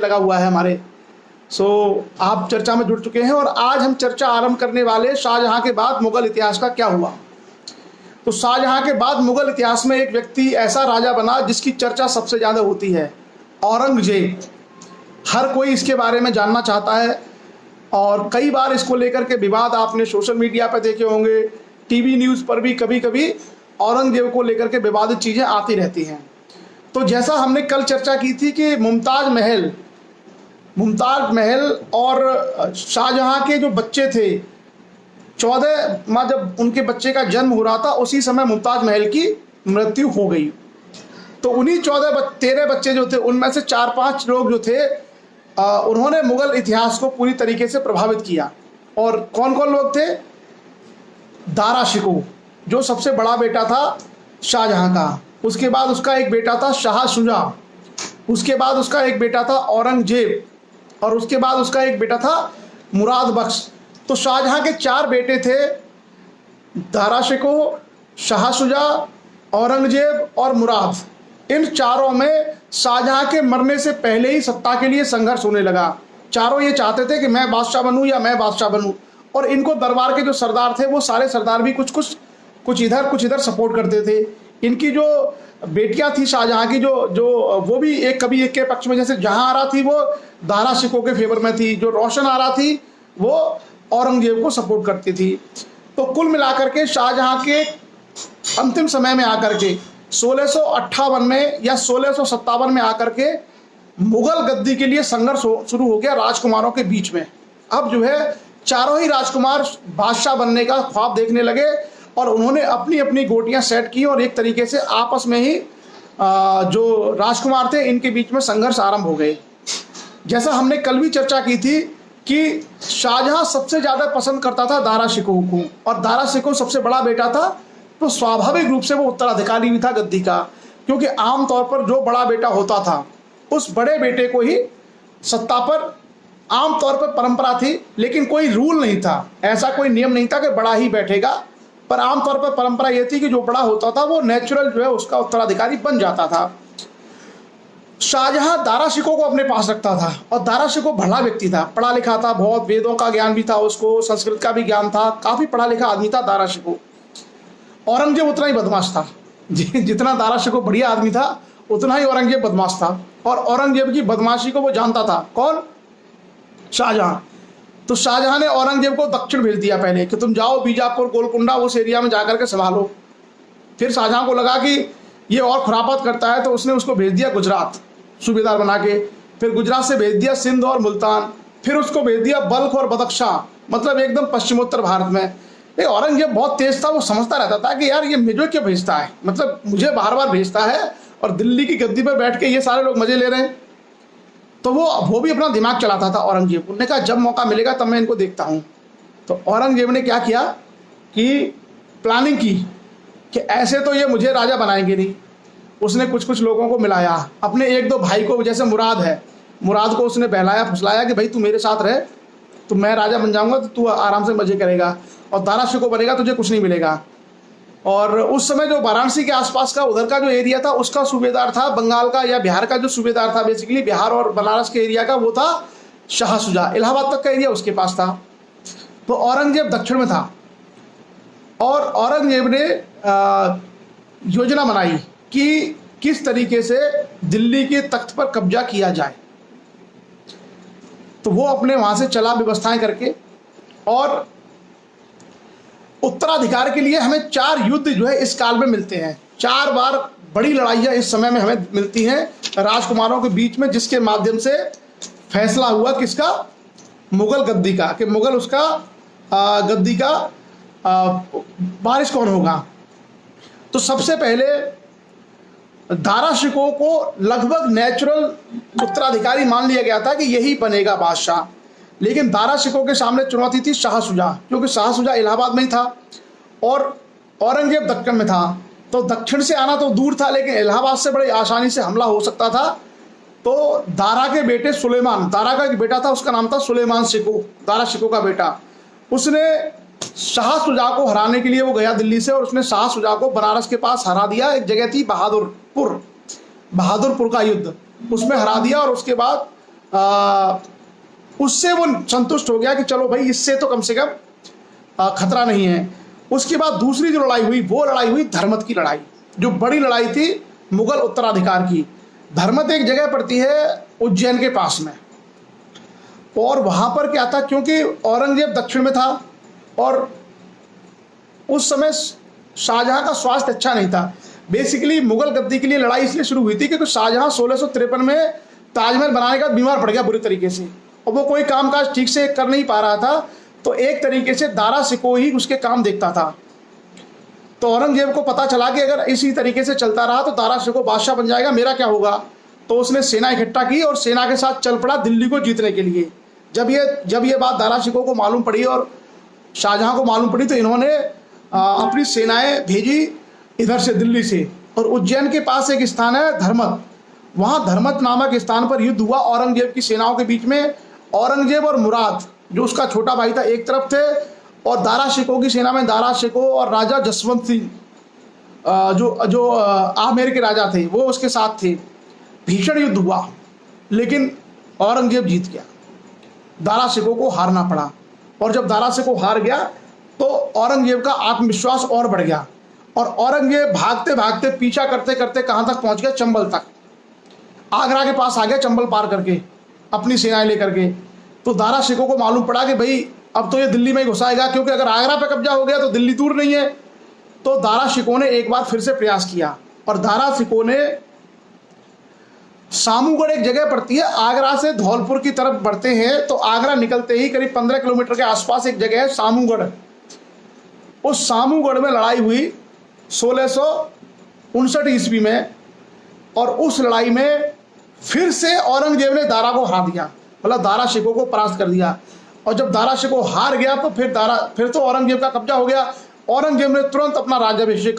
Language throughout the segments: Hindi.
लगा हुआ है हमारे। आप चर्चा में जुड़ चुके हैं और आज हम चर्चा आरंभ करने वाले शाहजहां के बाद मुगल इतिहास का क्या हुआ। तो शाहजहां के बाद मुगल इतिहास में एक व्यक्ति ऐसा राजा बना जिसकी चर्चा सबसे ज़्यादा होती है, औरंगजेब। हर कोई इसके बारे में जानना चाहता है और कई बार इसको लेकर के विवाद आपने सोशल मीडिया पर देखे होंगे, टीवी न्यूज़ पर भी कभी कभी औरंगजेब को लेकर के विवादित चीज़ें आती रहती हैं। तो जैसा हमने कल चर्चा की थी कि मुमताज़ महल और शाहजहां के जो बच्चे थे, 14 माह जब उनके बच्चे का जन्म हो रहा था उसी समय मुमताज़ महल की मृत्यु हो गई। तो उन्हीं 13 बच्चे जो थे उनमें से 4-5 लोग जो थे उन्होंने मुगल इतिहास को पूरी तरीके से प्रभावित किया। और कौन कौन लोग थे? दारा शिकोह जो सबसे बड़ा बेटा था शाहजहां का, उसके बाद उसका एक बेटा था शाह शुजा, उसके बाद उसका एक बेटा था औरंगजेब और उसके बाद उसका एक बेटा था मुराद बख्श। तो शाहजहां के 4 बेटे थे, दारा शिकोह, शाह शुजा, औरंगजेब और मुराद। इन चारों में शाहजहां के मरने से पहले ही सत्ता के लिए संघर्ष होने लगा। चारों ये चाहते थे कि मैं बादशाह बनूं या मैं बादशाह बनूं, और इनको दरबार के जो सरदार थे वो सारे सरदार भी कुछ इधर सपोर्ट करते थे। इनकी जो बेटियां थी शाहजहां की जो वो भी कभी एक के पक्ष में, जैसे जहां आ रहा थी वो दारा शिकोह के फेवर में थी, जो रोशन आ रहा थी वो औरंगजेब को सपोर्ट करती थी। तो कुल मिलाकर के शाहजहां के अंतिम समय में आकर के 1658 में या 1657 में आकर के मुगल गद्दी के लिए संघर्ष शुरू हो गया राजकुमारों के बीच में। अब जो है चारों ही राजकुमार बादशाह बनने का ख्वाब देखने लगे और उन्होंने अपनी अपनी गोटियां सेट की और एक तरीके से आपस में ही जो राजकुमार थे इनके बीच में संघर्ष आरंभ हो गए। जैसा हमने कल भी चर्चा की थी कि शाहजहां सबसे ज़्यादा पसंद करता था दारा शिकोह को, और दारा शिकोह सबसे बड़ा बेटा था, तो स्वाभाविक रूप से वो उत्तराधिकारी भी था गद्दी का, क्योंकि आमतौर पर जो बड़ा बेटा होता था उस बड़े बेटे को ही सत्ता पर, आमतौर पर परंपरा थी लेकिन कोई रूल नहीं था, ऐसा कोई नियम नहीं था कि बड़ा ही बैठेगा, पर आमतौर पर परंपरा ये थी कि जो बड़ा होता था वो नेचुरल जो है उसका उत्तराधिकारी बन जाता था। शाहजहां दारा शिकोह को अपने पास रखता था और दारा शिकोह भला व्यक्ति था, पढ़ा लिखा था, बहुत वेदों का ज्ञान भी था उसको, संस्कृत का भी ज्ञान था, काफ़ी पढ़ा लिखा आदमी था दारा शिकोह। औरंगजेब उतना ही बदमाश था, जितना दारा शिकोह बढ़िया आदमी था उतना ही औरंगजेब बदमाश था, और औरंगजेब की बदमाशी को वो जानता था। कौन? शाहजहां। तो शाहजहां ने औरंगजेब को दक्षिण भेज दिया पहले कि तुम जाओ बीजापुर, गोलकुंडा, उस एरिया में जाकर के संभालो। फिर शाहजहां को लगा कि ये और खुरापात करता है तो उसने उसको भेज दिया गुजरात सूबेदार बना के, फिर गुजरात से भेज दिया सिंध और मुल्तान, फिर उसको भेज दिया बल्ख और बदख्शां, मतलब एकदम पश्चिमोत्तर भारत में। ये औरंगजेब बहुत तेज था, वो समझता रहता था कि यार ये मुझे क्यों भेजता है, मतलब मुझे बार बार भेजता है और दिल्ली की गद्दी पर बैठ के ये सारे लोग मजे ले रहे हैं। तो वो भी अपना दिमाग चलाता था औरंगजेब। उन्होंने कहा जब मौका मिलेगा तब मैं इनको देखता हूँ। तो औरंगजेब ने क्या किया कि प्लानिंग की कि ऐसे तो ये मुझे राजा बनाएंगे नहीं। उसने कुछ लोगों को मिलाया, अपने 1-2 भाई को, जैसे मुराद है, मुराद को उसने बहलाया फुसलाया कि भाई तू मेरे साथ रहे तो मैं राजा बन जाऊंगा, तो तू आराम से मजे करेगा, और दारा शिकोह बनेगा, तुझे कुछ नहीं मिलेगा। और उस समय जो वाराणसी के आसपास का उधर का जो एरिया था उसका सूबेदार था, बंगाल का या बिहार का जो सूबेदार था, बेसिकली बिहार और बनारस के एरिया का, वो था शाह शुजा। इलाहाबाद तक का एरिया उसके पास था। तो औरंगजेब दक्षिण में था और औरंगजेब ने योजना बनाई कि किस तरीके से दिल्ली के तख्त पर कब्जा किया जाए। तो वो अपने वहां से चला व्यवस्थाएं करके, और उत्तराधिकार के लिए हमें 4 युद्ध जो है इस काल में मिलते हैं। 4 बार बड़ी लड़ाइयाँ इस समय में हमें मिलती हैं राजकुमारों के बीच में, जिसके माध्यम से फैसला हुआ किसका? मुगल गद्दी का, कि मुगल उसका गद्दी का वारिस कौन होगा। तो सबसे पहले दारा शिकोह को लगभग नेचुरल उत्तराधिकारी मान लिया गया था कि यही बनेगा बादशाह, लेकिन दारा शिकोह के सामने चुनौती थी शाह शुजा, क्योंकि शाह शुजा इलाहाबाद में ही था और औरंगजेब दक्कन में था। तो दक्षिण से आना तो दूर था, लेकिन इलाहाबाद से बड़ी आसानी से हमला हो सकता था। तो दारा के बेटे सुलेमान, दारा का एक बेटा था, उसका नाम था सुलेमान शिकोह, दारा शिकोह का बेटा, उसने शाह शुजा को हराने के लिए वो गया दिल्ली से, और उसने शाह शुजा को बनारस के पास हरा दिया। एक जगह थी बहादुरपुर का युद्ध, उसमें हरा दिया, और उसके बाद उससे वो संतुष्ट हो गया कि चलो भाई इससे तो कम से कम खतरा नहीं है। उसके बाद दूसरी जो लड़ाई हुई वो लड़ाई हुई धर्मत की लड़ाई, जो बड़ी लड़ाई थी मुगल उत्तराधिकार की। धर्मत एक जगह पड़ती है उज्जैन के पास में, और वहां पर क्या था, क्योंकि औरंगजेब दक्षिण में था और उस समय शाहजहां का स्वास्थ्य अच्छा नहीं था। बेसिकली मुगल गद्दी के लिए लड़ाई इसलिए शुरू हुई थी क्योंकि शाहजहां 1653 में ताजमहल बनाने का बीमार पड़ गया बुरी तरीके से, और वो कोई कामकाज ठीक से कर नहीं पा रहा था। तो एक तरीके से दारा शिकोह ही उसके काम देखता था। तो औरंगजेब को पता चला कि अगर इसी तरीके से चलता रहा तो दारा शिकोह बादशाह बन जाएगा, मेरा क्या होगा। तो उसने सेना इकट्ठा की और सेना के साथ चल पड़ा दिल्ली को जीतने के लिए। जब ये बात दारा शिकोह को मालूम पड़ी और शाहजहां को मालूम पड़ी तो इन्होंने अपनी सेनाएं भेजी इधर से दिल्ली से, और उज्जैन के पास एक स्थान है धर्मत, वहां धर्मत नामक स्थान पर युद्ध हुआ औरंगजेब की सेनाओं के बीच में। औरंगजेब और मुराद जो उसका छोटा भाई था एक तरफ थे, और दारा शिकोह की सेना में दारा शिकोह और राजा जसवंत सिंह जो आमेर के राजा थे वो उसके साथ थे। भीषण युद्ध हुआ, लेकिन औरंगजेब जीत गया, दारा शिकोह को हारना पड़ा। और जब दारा शिकोह हार गया तो औरंगजेब का आत्मविश्वास और बढ़ गया, और औरंगजेब भागते भागते पीछा करते करते कहां तक पहुंच गया, चंबल तक, आगरा के पास आ गया, चंबल पार करके अपनी सेनाएं लेकर के। तो दारा शिकोह को मालूम पड़ा कि भाई अब तो ये दिल्ली में ही घुसाएगा, क्योंकि अगर आगरा पे कब्जा हो गया तो दिल्ली दूर नहीं है। तो दारा शिकोह ने एक बार फिर से प्रयास किया, और दारा शिकोह ने सामूगढ़ एक जगह पड़ती है, आगरा से धौलपुर की तरफ बढ़ते हैं तो आगरा निकलते ही करीब 15 किलोमीटर के आसपास एक जगह है सामूगढ़। उस सामूगढ़ में लड़ाई हुई 1659 ईस्वी में, और उस लड़ाई में फिर से औरंगजेब ने दारा को हार दिया, मतलब दारा शिकोह को परास्त कर दिया। और जब दारा शिकोह हार गया तो फिर तो औरंगजेब का कब्जा हो गया। औरंगजेब ने तुरंत अपना राज्याभिषेक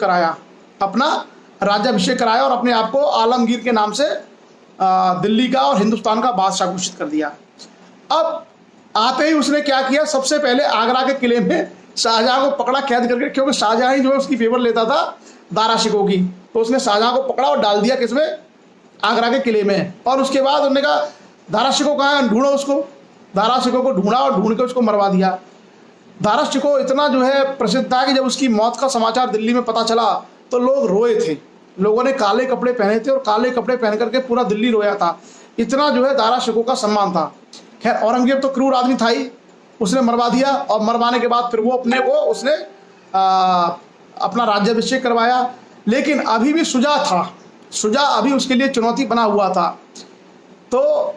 कराया और अपने आप को आलमगीर के नाम से दिल्ली का और हिंदुस्तान का बादशाह घोषित कर दिया। अब आते ही उसने क्या किया, सबसे पहले आगरा के किले में शाहजहां को पकड़ा कैद करके, क्योंकि शाहजहां ही जो है उसकी फेवर लेता था दारा शिकोह की। तो उसने शाहजहां को पकड़ा और डाल दिया किसमें, आगरा के किले में। और उसके बाद उन्होंने कहा दारा शिकोह कहाँ है, ढूंढो उसको। दारा शिकोह को ढूंढा और ढूंढ के उसको मरवा दिया। दारा शिकोह इतना जो है प्रसिद्ध था कि जब उसकी मौत का समाचार दिल्ली में पता चला तो लोग रोए थे। लोगों ने काले कपड़े पहने थे और काले कपड़े पहन करके पूरा दिल्ली रोया था, इतना जो है दारा शिकोह का सम्मान था। खैर औरंगजेब तो क्रूर आदमी था ही, उसने मरवा दिया, और मरवाने के बाद फिर वो अपने को उसने अपना राज्याभिषेक करवाया। लेकिन अभी भी शुजा था, शुजा अभी उसके लिए चुनौती बना हुआ था। तो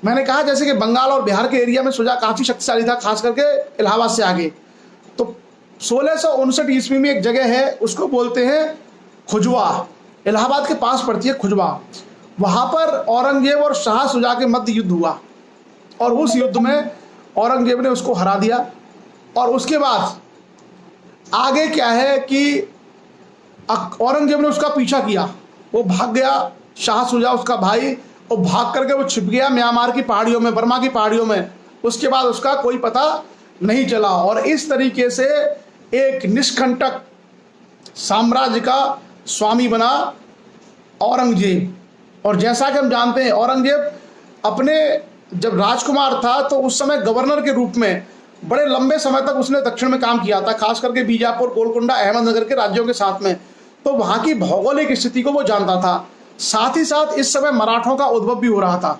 मैंने कहा जैसे कि बंगाल और बिहार के एरिया में शुजा काफ़ी शक्तिशाली था, खास करके इलाहाबाद से आगे। तो 1659 ईस्वी में एक जगह है, उसको बोलते हैं खुजवा, इलाहाबाद के पास पड़ती है खुजवा। वहाँ पर औरंगजेब और शाह शुजा के मध्य युद्ध हुआ, और उस युद्ध में औरंगजेब ने उसको हरा दिया। और उसके बाद आगे क्या है कि औरंगजेब ने उसका पीछा किया, वो भाग गया, शाह शुजा उसका भाई, और भाग करके वो छिप गया म्यांमार की पहाड़ियों में, बर्मा की पहाड़ियों में। उसके बाद उसका कोई पता नहीं चला, और इस तरीके से एक निष्कंटक साम्राज्य का स्वामी बना औरंगजेब। और जैसा कि हम जानते हैं औरंगजेब अपने जब राजकुमार था तो उस समय गवर्नर के रूप में बड़े लंबे समय तक उसने दक्षिण में काम किया था, खास करके बीजापुर, गोलकुंडा, अहमदनगर के राज्यों के साथ में। तो वहाँ की भौगोलिक स्थिति को वो जानता था। साथ ही साथ इस समय मराठों का उद्भव भी हो रहा था,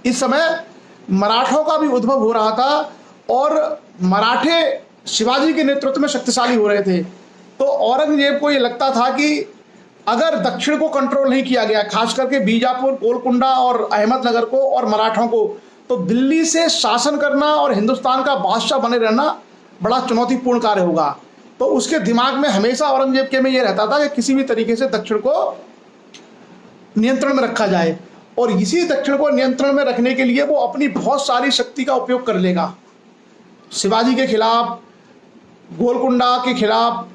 इस समय मराठों का भी उद्भव हो रहा था, और मराठे शिवाजी के नेतृत्व में शक्तिशाली हो रहे थे। तो औरंगजेब को ये लगता था कि अगर दक्षिण को कंट्रोल नहीं किया गया, खास करके बीजापुर, गोलकुंडा और अहमदनगर को और मराठों को, तो दिल्ली से शासन करना और हिंदुस्तान का बादशाह बने रहना बड़ा चुनौतीपूर्ण कार्य होगा। तो उसके दिमाग में हमेशा औरंगजेब के में ये रहता था कि किसी भी तरीके से दक्षिण को नियंत्रण में रखा जाए, और इसी दक्षिण को नियंत्रण में रखने के लिए वो अपनी बहुत सारी शक्ति का उपयोग कर लेगा। शिवाजी के खिलाफ, गोलकुंडा के खिलाफ,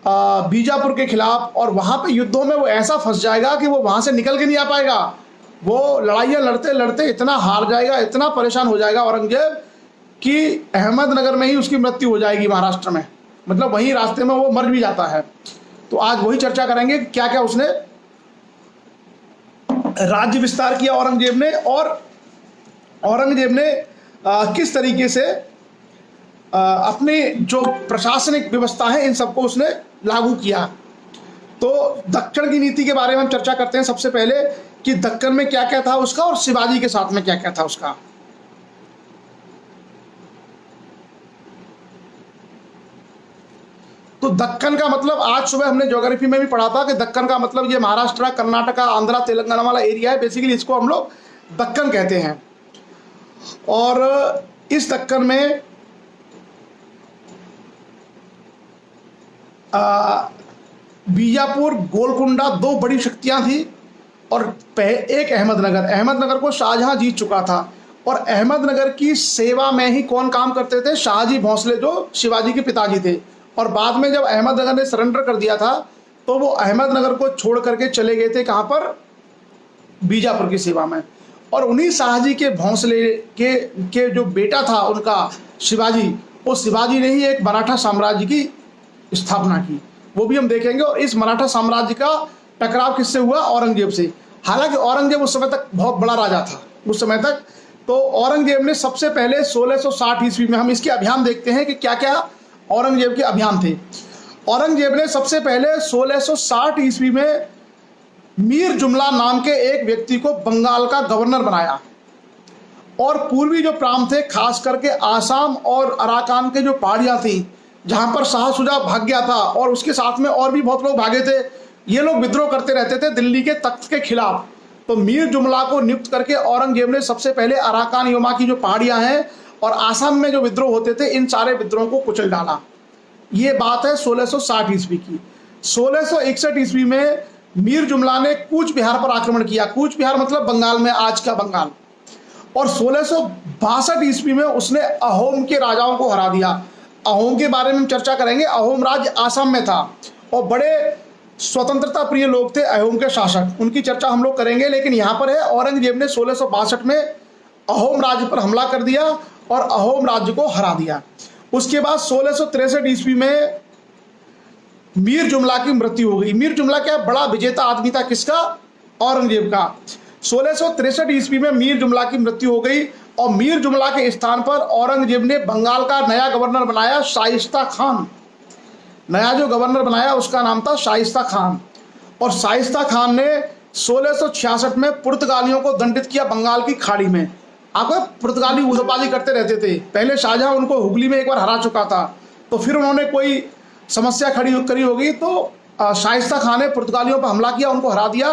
बीजापुर के खिलाफ, और वहाँ पे युद्धों में वो ऐसा फंस जाएगा कि वो वहाँ से निकल के नहीं आ पाएगा। वो लड़ाइयाँ लड़ते लड़ते इतना हार जाएगा, इतना परेशान हो जाएगा औरंगजेब कि अहमदनगर में ही उसकी मृत्यु हो जाएगी, महाराष्ट्र में, मतलब वहीं रास्ते में वो मर भी जाता है। तो आज वही चर्चा करेंगे क्या क्या उसने राज्य विस्तार किया औरंगजेब ने, और औरंगजेब ने किस तरीके से अपनी जो प्रशासनिक व्यवस्था है इन सबको उसने लागू किया। तो दक्कन की नीति के बारे में हम चर्चा करते हैं सबसे पहले कि दक्कन में क्या क्या था उसका और शिवाजी के साथ में क्या क्या था उसका। तो दक्कन का मतलब आज सुबह हमने ज्योग्राफी में भी पढ़ा था कि दक्कन का मतलब ये महाराष्ट्र, कर्नाटका, आंध्रा, तेलंगाना वाला एरिया है। बेसिकली इसको हम लोग दक्कन कहते हैं। और इस दक्कन में बीजापुर, गोलकुंडा दो बड़ी शक्तियां थी और एक अहमदनगर को शाहजहां जीत चुका था। और अहमदनगर की सेवा में ही कौन काम करते थे? शाहजी भोंसले, जो शिवाजी के पिताजी थे। और बाद में जब अहमदनगर ने सरेंडर कर दिया था तो वो अहमदनगर को छोड़ करके चले गए थे कहाँ पर? बीजापुर की सेवा में। और उन्हीं शाहजी के भोंसले के जो बेटा था उनका शिवाजी, वो शिवाजी ने ही एक मराठा साम्राज्य की स्थापना की, वो भी हम देखेंगे। और इस मराठा साम्राज्य का टकराव किससे हुआ? औरंगजेब से। हालांकि औरंगजेब उस समय तक बहुत बड़ा राजा था उस समय तक। तो औरंगजेब ने सबसे पहले 1660 ईस्वी में, हम इसके अभियान देखते हैं कि क्या क्या औरंगजेब के अभियान थे। औरंगजेब ने सबसे पहले 1660 ईस्वी में मीर जुमला नाम के एक व्यक्ति को बंगाल का गवर्नर बनाया। और पूर्वी जो प्रांत थे, खास करके आसाम और अराकान के जो पहाड़ियां थी, जहां पर शाह सुजा भाग गया था और उसके साथ में और भी बहुत लोग भागे थे, ये लोग विद्रोह करते रहते थे दिल्ली के तख्त के खिलाफ। तो मीर जुमला को नियुक्त करके औरंगजेब ने सबसे पहले अराकान योमा की जो पहाड़ियां हैं और आसाम में जो विद्रोह होते थे, इन सारे विद्रोहों को कुचल डाला। ये बात है 1660 ईस्वी की। 1661 ईस्वी में मीर जुमला ने कूच बिहार पर आक्रमण किया। कूच बिहार मतलब बंगाल में, आज का बंगाल। और 1662 ईस्वी में उसने अहोम के राजाओं को हरा दिया। अहोम के बारे में हम चर्चा करेंगे। अहोम राज्य आसाम में था और बड़े स्वतंत्रता प्रिय लोग थे अहोम के शासक, उनकी चर्चा हम लोग करेंगे। लेकिन यहाँ पर है, औरंगजेब ने 1662 में अहोम राज्य पर हमला कर दिया और अहोम राज्य को हरा दिया। उसके बाद 1663 ईस्वी में मीर जुमला की मृत्यु हो गई। मीर जुमला क्या बड़ा विजेता आदमी था, किसका? औरंगजेब का। 1663 ईस्वी में मीर जुमला की मृत्यु हो गई और मीर जुमला के स्थान पर औरंगजेब ने बंगाल का नया गवर्नर बनाया, शाइस्ता खान। नया जो गवर्नर बनाया उसका नाम था शाइस्ता खान। और शाइस्ता खान ने 1666 में पुर्तगालियों को दंडित किया बंगाल की खाड़ी में। आपको पुर्तगाली उधोबाजी करते रहते थे। पहले शाहजहां उनको हुगली में एक बार हरा चुका था, तो फिर उन्होंने कोई समस्या खड़ी करी होगी, तो शाइस्ता खान ने पुर्तगालियों पर हमला किया, उनको हरा दिया।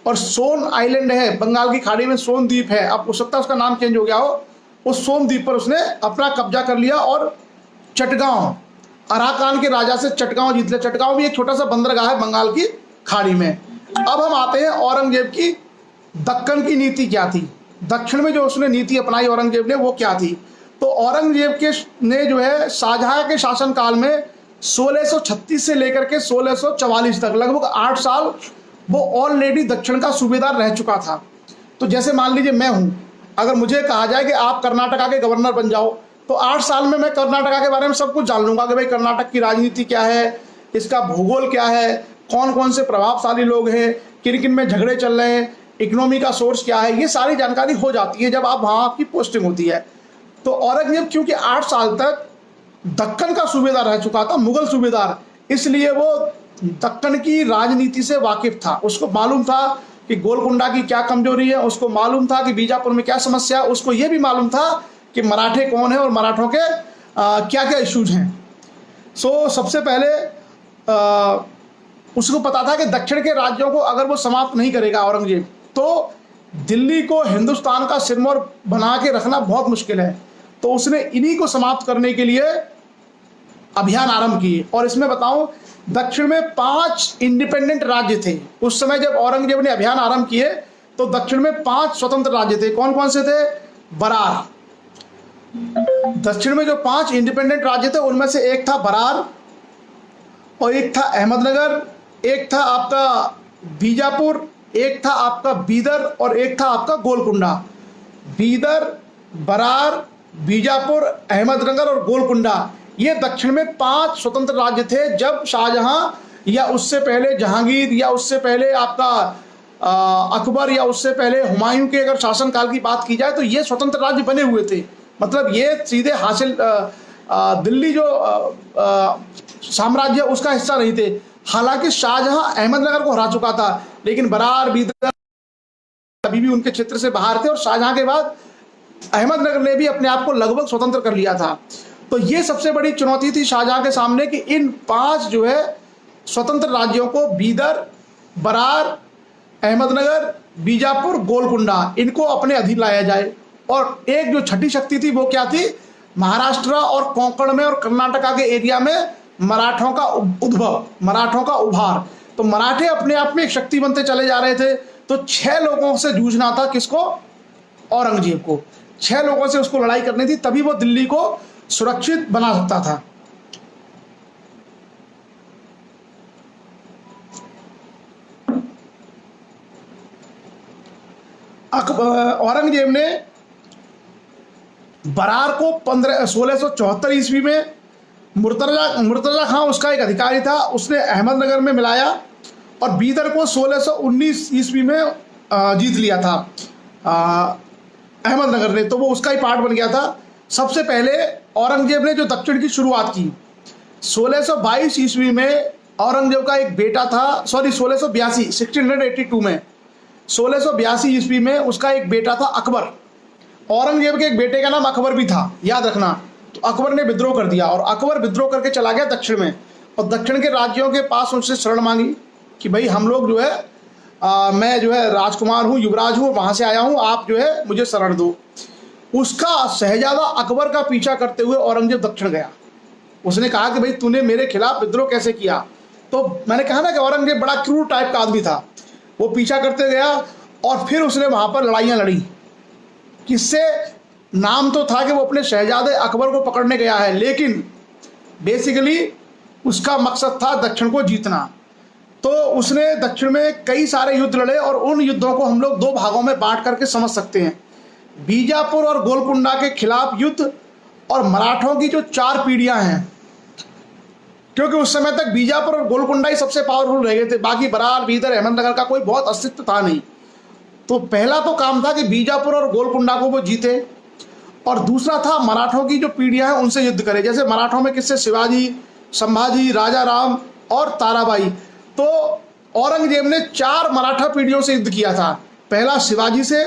और सोन आइलैंड है बंगाल की खाड़ी में, सोन द्वीप है, अब हो सकता है उसका नाम चेंज हो गया हो, उस सोन द्वीप पर उसने अपना कब्जा कर लिया और चटगांव, अराकान के राजा से चटगांव जीत लिया। चटगांव भी एक छोटा सा बंदरगाह है बंगाल की खाड़ी में। अब हम आते हैं औरंगजेब की दक्कन की नीति क्या थी। दक्षिण में जो उसने नीति अपनाई औरंगजेब ने, वो क्या थी? तो औरंगजेब के ने जो है शाहजहां के शासनकाल में 1636 से लेकर के 1644 तक लगभग 8 साल वो ऑलरेडी दक्षिण का सूबेदार रह चुका था। तो जैसे मान लीजिए मैं हूं, अगर मुझे कहा जाए कि आप कर्नाटका के गवर्नर बन जाओ, तो 8 साल में मैं कर्नाटका के बारे में सब कुछ जान लूंगा कि भाई कर्नाटक की राजनीति क्या है, इसका भूगोल क्या है, कौन कौन से प्रभावशाली लोग हैं, किन किन में झगड़े चल रहे हैं, इकोनॉमी का सोर्स क्या है, ये सारी जानकारी हो जाती है जब आप वहाँ आपकी पोस्टिंग होती है। तो औरंगजेब क्योंकि 8 साल तक दक्कन का सूबेदार रह चुका था, मुगल सूबेदार, इसलिए वो दक्कन की राजनीति से वाकिफ था। उसको मालूम था कि गोलकुंडा की क्या कमजोरी है, उसको मालूम था कि बीजापुर में क्या समस्या है, उसको ये भी मालूम था कि मराठे कौन है और मराठों के क्या क्या इश्यूज हैं। सो सबसे पहले उसको पता था कि दक्षिण के राज्यों को अगर वो समाप्त नहीं करेगा औरंगजेब, तो दिल्ली को हिंदुस्तान का सिरमौर बना के रखना बहुत मुश्किल है। तो उसने इन्हीं को समाप्त करने के लिए अभियान आरंभ किए। और इसमें बताऊं, दक्षिण में 5 इंडिपेंडेंट राज्य थे उस समय जब औरंगजेब ने अभियान आरंभ किए। तो दक्षिण में 5 स्वतंत्र राज्य थे। कौन कौन से थे? बरार। दक्षिण में जो 5 इंडिपेंडेंट राज्य थे उनमें से एक था बरार, और एक था अहमदनगर, एक था आपका बीजापुर, एक था आपका बीदर, और एक था आपका गोलकुंडा। बीदर, बरार, बीजापुर, अहमदनगर और गोलकुंडा, ये दक्षिण में 5 स्वतंत्र राज्य थे जब शाहजहां या उससे पहले जहांगीर या उससे पहले आपका अकबर या उससे पहले हुमायूं के अगर शासनकाल की बात की जाए तो ये स्वतंत्र राज्य बने हुए थे। मतलब ये सीधे हासिल दिल्ली जो साम्राज्य उसका हिस्सा नहीं थे। हालांकि शाहजहां अहमदनगर को हरा चुका था, लेकिन बरार बीदर अभी भी उनके क्षेत्र से बाहर थे, और शाहजहां के बाद अहमदनगर ने भी अपने आप को लगभग स्वतंत्र कर लिया था। तो ये सबसे बड़ी चुनौती थी शाहजहां के सामने कि इन 5 जो है स्वतंत्र राज्यों को, बीदर, बरार, अहमदनगर, बीजापुर, गोलकुंडा, इनको अपने अधीन लाया जाए। और एक जो छठी शक्ति थी वो क्या थी, महाराष्ट्र और कोंकण में और कर्नाटका के एरिया में मराठों का उद्भव, मराठों का उभार। तो मराठे अपने आप में एक शक्ति बनते चले जा रहे थे। तो 6 लोगों से जूझना था, किसको, औरंगजेब को। 6 लोगों से उसको लड़ाई करनी थी, तभी वो दिल्ली को सुरक्षित बना सकता था। औरंगजेब ने बरार को 1674 ईस्वी में मुर्तजा खां उसका एक अधिकारी था, उसने अहमदनगर में मिलाया, और बीदर को 1619 ईस्वी में जीत लिया था अहमदनगर ने, तो वो उसका ही पार्ट बन गया था। सबसे पहले औरंगजेब ने जो दक्षिण की शुरुआत की 1622 ईस्वी में, औरंगजेब का एक बेटा था, सॉरी 1682 में, 1682 ईस्वी में उसका एक बेटा था अकबर। औरंगजेब के एक बेटे का नाम अकबर भी था, याद रखना। तो अकबर ने विद्रोह कर दिया, और अकबर विद्रोह करके चला गया दक्षिण में, और दक्षिण के राज्यों के पास उनसे शरण मांगी कि भाई हम लोग जो है मैं जो है राजकुमार हूँ, युवराज हूँ, वहाँ से आया हूँ, आप जो है मुझे शरण दो। उसका शहजादा अकबर का पीछा करते हुए औरंगजेब दक्षिण गया। उसने कहा कि भाई तूने मेरे खिलाफ विद्रोह कैसे किया। तो मैंने कहा ना कि औरंगजेब बड़ा क्रूर टाइप का आदमी था। वो पीछा करते गया, और फिर उसने वहाँ पर लड़ाइयाँ लड़ी। किससे? नाम तो था कि वो अपने शहजादे अकबर को पकड़ने गया है, लेकिन बेसिकली उसका मकसद था दक्षिण को जीतना। तो उसने दक्षिण में कई सारे युद्ध लड़े, और उन युद्धों को हम लोग 2 भागों में बांट करके समझ सकते हैं। बीजापुर और गोलकुंडा के खिलाफ युद्ध, और मराठों की जो 4 पीढ़ियां हैं, क्योंकि उस समय तक बीजापुर और गोलकुंडा ही सबसे पावरफुल रह गए थे, बाकी बरार, बीदर, अहमदनगर का कोई बहुत अस्तित्व था नहीं। तो पहला तो काम था कि बीजापुर और गोलकुंडा को वो जीते, और दूसरा था मराठों की जो पीढ़ियां हैं उनसे युद्ध करे। जैसे मराठों में किससे? शिवाजी, संभाजी, राजा राम और ताराबाई। तो औरंगजेब ने 4 मराठा पीढ़ियों से युद्ध किया था। पहला शिवाजी से,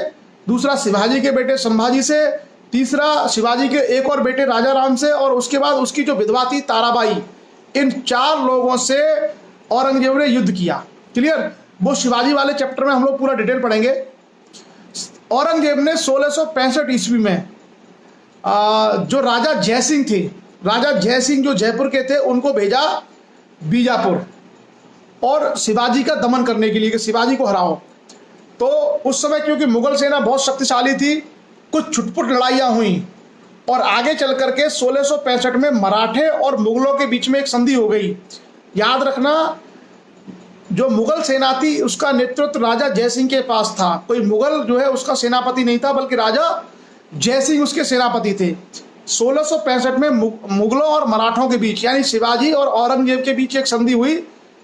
दूसरा शिवाजी के बेटे संभाजी से, तीसरा शिवाजी के एक और बेटे राजा राम से, और उसके बाद उसकी जो विधवा थी ताराबाई। इन 4 लोगों से औरंगजेब ने युद्ध किया। क्लियर? वो शिवाजी वाले चैप्टर में हम लोग पूरा डिटेल पढ़ेंगे। औरंगजेब ने 1665 ईस्वी में जो राजा जयसिंह थे, राजा जयसिंह जो जयपुर के थे, उनको भेजा बीजापुर और शिवाजी का दमन करने के लिए कि शिवाजी को हराओ। तो उस समय क्योंकि मुगल सेना बहुत शक्तिशाली थी, कुछ छुटपुट लड़ाइयाँ हुई, और आगे चल करके 1665 में मराठे और मुगलों के बीच में एक संधि हो गई। याद रखना, जो मुगल सेना थी उसका नेतृत्व राजा जयसिंह के पास था। कोई मुगल जो है उसका सेनापति नहीं था, बल्कि राजा जयसिंह उसके सेनापति थे। 1665 में मुगलों और मराठों के बीच, यानी शिवाजी और औरंगजेब के बीच एक संधि हुई,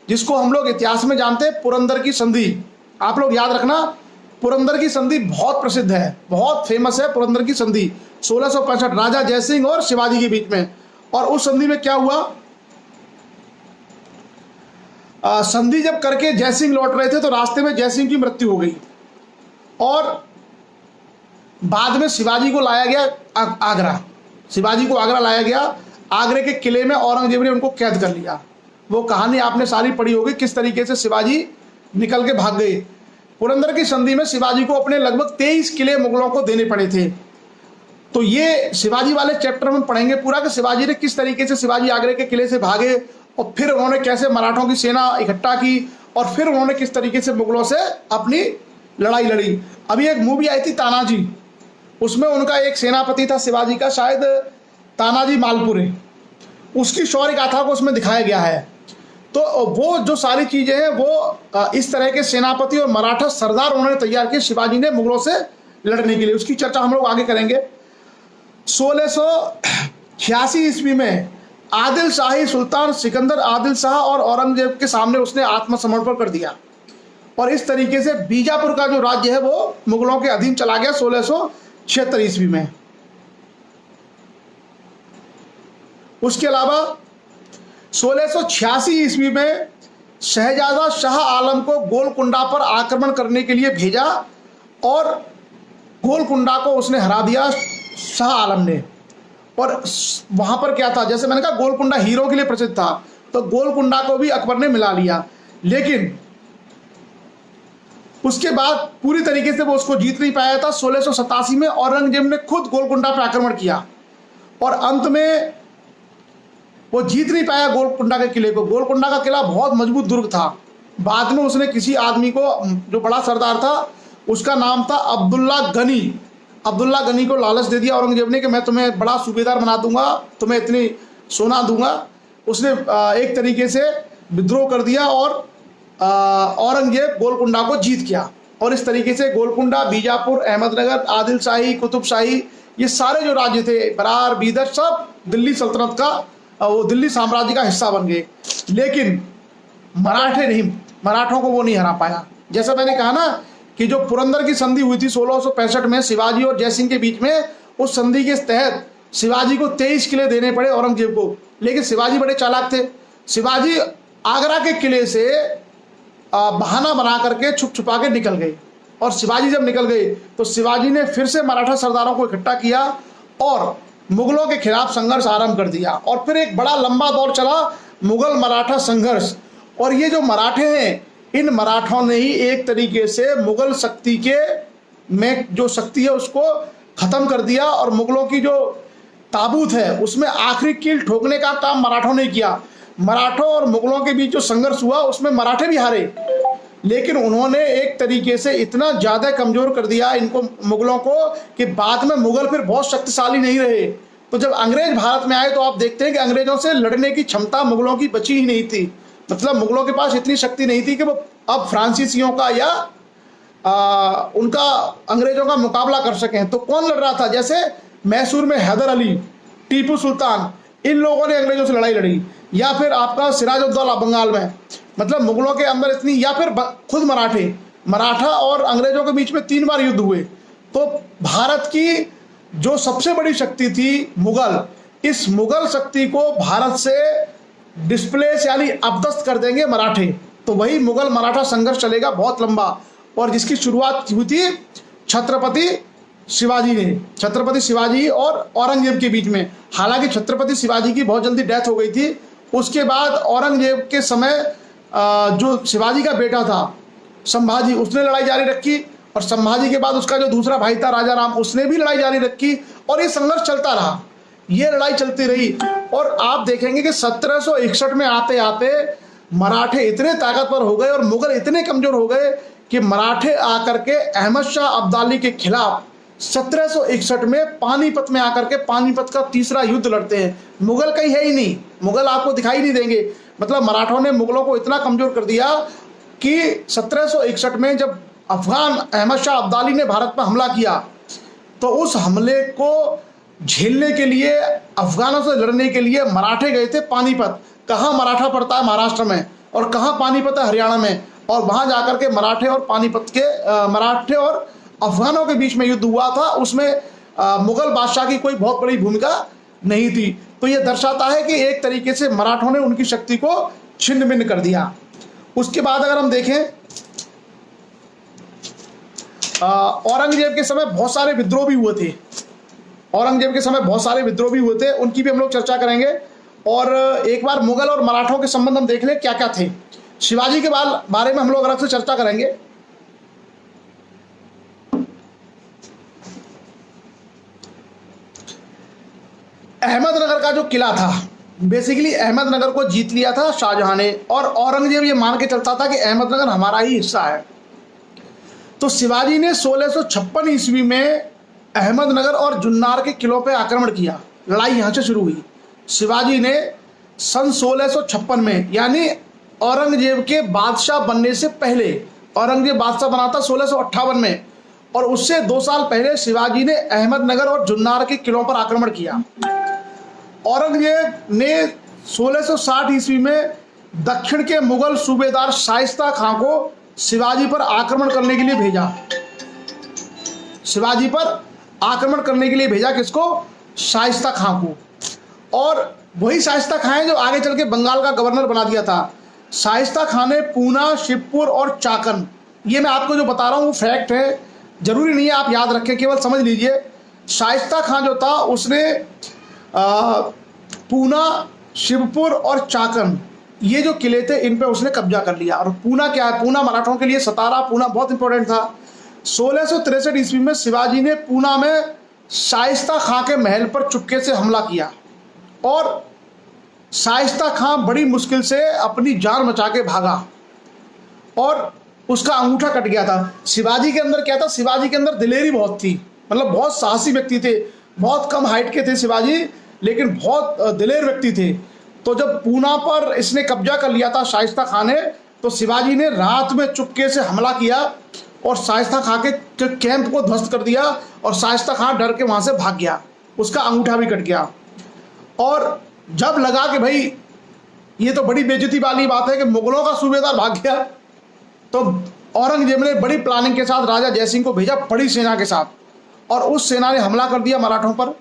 जिसको हम लोग इतिहास में जानते हैं पुरंदर की संधि। आप लोग याद रखना, पुरंदर की संधि बहुत प्रसिद्ध है, बहुत फेमस है पुरंदर की संधि। 1665 राजा जयसिंह और शिवाजी के बीच में। और उस संधि में क्या हुआ, संधि जब करके जयसिंह लौट रहे थे तो रास्ते में जयसिंह की मृत्यु हो गई, और बाद में शिवाजी को लाया गया आगरा। शिवाजी को आगरा लाया गया। आगरे के किले में औरंगजेब ने उनको कैद कर लिया। वो कहानी आपने सारी पढ़ी होगी, किस तरीके से शिवाजी निकल के भाग गए। पुरंदर की संधि में शिवाजी को अपने लगभग 23 किले मुगलों को देने पड़े थे। तो ये शिवाजी वाले चैप्टर में पढ़ेंगे पूरा कि शिवाजी ने किस तरीके से शिवाजी आगरे के किले से भागे, और फिर उन्होंने कैसे मराठों की सेना इकट्ठा की, और फिर उन्होंने किस तरीके से मुगलों से अपनी लड़ाई लड़ी। अभी एक मूवी आई थी तानाजी, उसमें उनका एक सेनापति था शिवाजी का, शायद तानाजी मालपुरे, उसकी शौर्य गाथा को उसमें दिखाया गया है। तो वो जो सारी चीज़ें हैं वो इस तरह के सेनापति और मराठा सरदार उन्होंने तैयार किए शिवाजी ने मुगलों से लड़ने के लिए। उसकी चर्चा हम लोग आगे करेंगे। 1686 ईस्वी में आदिल शाही सुल्तान सिकंदर आदिल शाह और औरंगजेब के सामने उसने आत्मसमर्पण कर दिया, और इस तरीके से बीजापुर का जो राज्य है वो मुगलों के अधीन चला गया 1676 ईस्वी में। उसके अलावा 1686 ईस्वी में शहजादा शाह आलम को गोलकुंडा पर आक्रमण करने के लिए भेजा और गोलकुंडा को उसने हरा दिया शाह आलम ने। और वहां पर क्या था, जैसे मैंने कहा गोलकुंडा हीरो के लिए प्रसिद्ध था, तो गोलकुंडा को भी अकबर ने मिला लिया, लेकिन उसके बाद पूरी तरीके से वो उसको जीत नहीं पाया था। 1687 में औरंगजेब ने खुद गोलकुंडा पर आक्रमण किया और अंत में वो जीत नहीं पाया गोलकुंडा के किले को। गोलकुंडा का किला बहुत मजबूत दुर्ग था। बाद में उसने किसी आदमी को, जो बड़ा सरदार था, उसका नाम था अब्दुल्ला गनी, अब्दुल्ला गनी को लालच दे दिया औरंगजेब ने कि मैं तुम्हें बड़ा सूबेदार बना दूंगा, तुम्हें इतनी सोना दूंगा। उसने एक तरीके से विद्रोह कर दिया और औरंगजेब गोलकुंडा को जीत गया। और इस तरीके से गोलकुंडा, बीजापुर, अहमदनगर, आदिल शाही, कुतुब शाही, ये सारे जो राज्य थे, बरार, बीदर, सब दिल्ली सल्तनत का, वो दिल्ली साम्राज्य का हिस्सा बन गए। लेकिन मराठे नहीं, मराठों को वो नहीं हरा पाया। जैसा मैंने कहा ना कि जो पुरंदर की संधि हुई थी 1665 में शिवाजी और जयसिंह के बीच में, उस संधि के तहत शिवाजी को 23 किले देने पड़े औरंगजेब को। लेकिन शिवाजी बड़े चालाक थे। शिवाजी आगरा के किले से बहाना बना करके छुप छुपा के निकल गए। और शिवाजी जब निकल गए तो शिवाजी ने फिर से मराठा सरदारों को इकट्ठा किया और मुगलों के खिलाफ संघर्ष आरंभ कर दिया। और फिर एक बड़ा लंबा दौर चला मुगल मराठा संघर्ष। और ये जो मराठे हैं, इन मराठों ने ही एक तरीके से मुगल शक्ति के में जो शक्ति है उसको खत्म कर दिया और मुगलों की जो ताबूत है उसमें आखिरी कील ठोकने का काम मराठों ने किया। मराठों और मुगलों के बीच जो संघर्ष हुआ उसमें मराठे भी हारे, लेकिन उन्होंने एक तरीके से इतना ज़्यादा कमज़ोर कर दिया इनको, मुगलों को, कि बाद में मुगल फिर बहुत शक्तिशाली नहीं रहे। तो जब अंग्रेज भारत में आए तो आप देखते हैं कि अंग्रेजों से लड़ने की क्षमता मुगलों की बची ही नहीं थी। मतलब मुगलों के पास इतनी शक्ति नहीं थी कि वो अब फ्रांसीसियों का या उनका अंग्रेजों का मुकाबला कर सकें। तो कौन लड़ रहा था, जैसे मैसूर में हैदर अली, टीपू सुल्तान, इन लोगों ने अंग्रेजों से लड़ाई लड़ी, या फिर आपका सिराजुद्दौला बंगाल में। मतलब मुगलों के अंदर इतनी, या फिर खुद मराठा और अंग्रेजों के बीच में 3 बार युद्ध हुए। तो भारत की जो सबसे बड़ी शक्ति थी मुगल, इस मुगल शक्ति को भारत से डिस्प्लेस यानी अपदस्थ कर देंगे मराठे। तो वही मुगल मराठा संघर्ष चलेगा बहुत लंबा, और जिसकी शुरुआत हुई थी छत्रपति शिवाजी और औरंगजेब के बीच में। हालांकि छत्रपति शिवाजी की बहुत जल्दी डेथ हो गई थी। उसके बाद औरंगजेब के समय जो शिवाजी का बेटा था संभाजी, उसने लड़ाई जारी रखी, और संभाजी के बाद उसका जो दूसरा भाई था राजा राम, उसने भी लड़ाई जारी रखी, और ये संघर्ष चलता रहा, ये लड़ाई चलती रही। और आप देखेंगे कि 1761 में आते आते मराठे इतने ताकतवर हो गए और मुगल इतने कमजोर हो गए कि मराठे आकर के अहमद शाह अब्दाली के खिलाफ 1761 में पानीपत में आकर के पानीपत का तीसरा युद्ध लड़ते हैं। मुगल कहीं है ही नहीं, मुगल आपको दिखाई नहीं देंगे। मतलब मराठों ने मुगलों को इतना कमजोर कर दिया कि 1761 में जब अफगान अहमद शाह अब्दाली ने भारत पर हमला किया, तो उस हमले को झेलने के लिए, अफगानों से लड़ने के लिए मराठे गए थे पानीपत। कहाँ मराठा पड़ता है महाराष्ट्र में, और कहाँ पानीपत है हरियाणा में। और वहाँ जाकर के मराठे और पानीपत के मराठे और अफगानों के बीच में युद्ध हुआ था। उसमें मुगल बादशाह की कोई बहुत बड़ी भूमिका नहीं थी। तो ये दर्शाता है कि एक तरीके से मराठों ने उनकी शक्ति को छिन्न भिन्न कर दिया। उसके बाद अगर हम देखें, औरंगजेब के समय बहुत सारे विद्रोह भी हुए थे। औरंगजेब के समय बहुत सारे विद्रोह भी हुए थे, उनकी भी हम लोग चर्चा करेंगे। और एक बार मुगल और मराठों के संबंध हम देख लें क्या क्या थे। शिवाजी के बारे में हम लोग अलग से चर्चा करेंगे। अहमदनगर का जो किला था, बेसिकली अहमदनगर को जीत लिया था शाहजहां ने, और औरंगजेब ये मान के चलता था कि अहमदनगर हमारा ही हिस्सा है। तो शिवाजी ने 1656 ईस्वी में अहमदनगर और जुन्नार के किलों पर आक्रमण किया। लड़ाई यहाँ से शुरू हुई। शिवाजी ने सन 1656 में, यानी औरंगजेब के बादशाह बनने से पहले, औरंगजेब बादशाह बना था 1658 में, और उससे 2 साल पहले शिवाजी ने अहमदनगर और जुन्नार के किलों पर आक्रमण किया। औरंगजेब ने 1660 ईस्वी में दक्षिण के मुगल सूबेदार शाइस्ता खां को शिवाजी पर आक्रमण करने के लिए भेजा। शिवाजी पर आक्रमण करने के लिए भेजा किसको? शाइस्ता खां को। और वही शाइस्ता खां है जो आगे चल के बंगाल का गवर्नर बना दिया था। शाइस्ता खां ने पूना, शिवपुर और चाकन, ये मैं आपको जो बता रहा हूँ वो फैक्ट है, जरूरी नहीं है आप याद रखें, केवल समझ लीजिए। शाइस्ता खां जो था उसने पूना, शिवपुर और चाकन, ये जो किले थे इन पे उसने कब्जा कर लिया। और पूना क्या है? पूना मराठों के लिए सतारा, पूना बहुत इंपॉर्टेंट था। 1663 ईस्वी में शिवाजी ने पूना में शाइस्ता खां के महल पर चुपके से हमला किया और शाइस्ता खां बड़ी मुश्किल से अपनी जान बचा के भागा और उसका अंगूठा कट गया था। शिवाजी के अंदर क्या था? शिवाजी के अंदर दिलेरी बहुत थी, मतलब बहुत साहसी व्यक्ति थे, बहुत कम हाइट के थे शिवाजी, लेकिन बहुत दिलेर व्यक्ति थे। तो जब पूना पर इसने कब्जा कर लिया था शाइस्ता खां ने, तो शिवाजी ने रात में चुपके से हमला किया और शाइस्ता खां के कैंप को ध्वस्त कर दिया और शाइस्ता खां डर के वहां से भाग गया, उसका अंगूठा भी कट गया। और जब लगा कि भाई ये तो बड़ी बेइज्जती वाली बात है कि मुगलों का सूबेदार भाग गया, तो औरंगजेब ने बड़ी प्लानिंग के साथ राजा जयसिंह को भेजा बड़ी सेना के साथ, और उस सेना ने हमला कर दिया मराठों पर।